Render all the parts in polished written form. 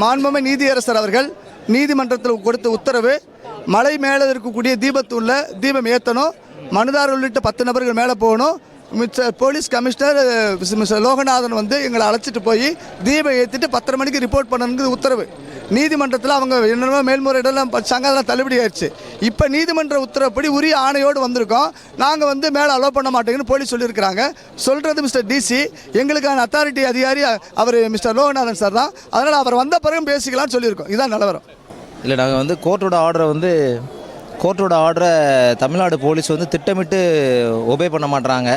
மாண்புமிகு நீதியரசர் அவர்கள் நீதிமன்றத்தில் கொடுத்த உத்தரவு, மலை மேலே இருக்கக்கூடிய தீபத்துள்ள தீபம் ஏற்றணும், மனுதாரர் உள்ளிட்ட 10 நபர்கள் மேலே போகணும். Mister police commissioner mister Loganathan வந்து எங்களை அழைச்சிட்டு போய் தீபம் ஏற்றிட்டு 10:30 மணிக்கு ரிப்போர்ட் பண்ணணுங்கிறது உத்தரவு. நீதிமன்றத்தில் அவங்க என்னென்ன மேல்முறையீடெல்லாம் படித்தாங்க, அதெல்லாம் தள்ளுபடி ஆயிடுச்சு. இப்போ நீதிமன்ற உத்தரவுப்படி உரிய ஆணையோடு வந்திருக்கோம். நாங்கள் வந்து மேலே அலோவ் பண்ண மாட்டேங்குன்னு போலீஸ் சொல்லியிருக்கிறாங்க. சொல்கிறது மிஸ்டர் டிசி, எங்களுக்கான அத்தாரிட்டி அதிகாரி அவர் மிஸ்டர் லோகநாதன் சார் தான். அதனால் அவர் வந்த பிறகு பேசிக்கலாம்னு சொல்லியிருக்கோம். இதுதான் நிலவரம். இல்லை, நாங்கள் வந்து கோர்ட்டோட ஆர்டரை தமிழ்நாடு போலீஸ் வந்து திட்டமிட்டு ஒபே பண்ண மாட்டுறாங்க.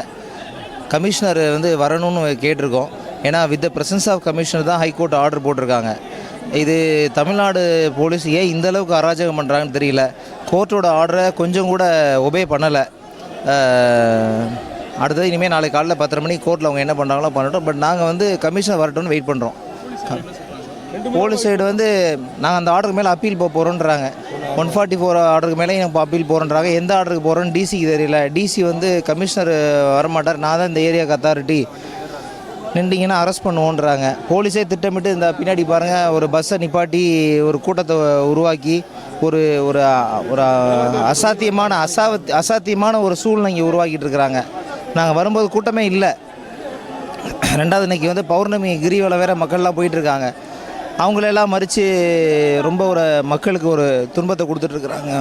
கமிஷனர் வந்து வரணும்னு கேட்டிருக்கோம். ஏன்னா with the presence of commissioner தான் ஹைகோர்ட் ஆர்டர் போட்டிருக்காங்க. இது தமிழ்நாடு போலீஸ் ஏன் இந்தளவுக்கு அராஜகம் பண்ணுறாங்கன்னு தெரியல. கோர்ட்டோட ஆர்டரை கொஞ்சம் கூட ஒபே பண்ணலை. அடுத்தது இனிமேல் நாளைக்கு காலையில் 10:30 மணிக்கு கோர்ட்டில் அவங்க என்ன பண்ணுறாங்களோ பண்ணட்டும். பட் நாங்கள் வந்து கமிஷனர் வரட்டும்னு வெயிட் பண்ணுறோம். போலீஸ் சைடு வந்து நாங்கள் அந்த ஆர்டருக்கு மேலே அப்பீல் போகிறோன்றாங்க. 144 ஆர்டருக்கு மேலே எனக்கு அப்பீல் போகிறோன்றாங்க. எந்த ஆர்டருக்கு போகிறோன்னு டிசிக்கு தெரியல. டிசி வந்து கமிஷனர் வரமாட்டார், நான் தான் இந்த ஏரியாவுக்கு அத்தாரிட்டி, நின்றீங்கன்னா அரெஸ்ட் பண்ணுவோன்றாங்க. போலீஸே திட்டமிட்டு இந்த பின்னாடி பாருங்கள், ஒரு பஸ்ஸை நிப்பாட்டி ஒரு கூட்டத்தை உருவாக்கி ஒரு ஒரு ஒரு அசாத்தியமான ஒரு சூழ்நிலை இங்கே உருவாக்கிட்டு இருக்கிறாங்க. நாங்கள் வரும்போது கூட்டமே இல்லை. ரெண்டாவது இன்றைக்கி வந்து பௌர்ணமி கிரிவலம் வேறு மக்கள்லாம் போயிட்டுருக்காங்க. அவங்களெல்லாம் மறித்து ரொம்ப மக்களுக்கு ஒரு துன்பத்தை கொடுத்துட்ருக்குறாங்க.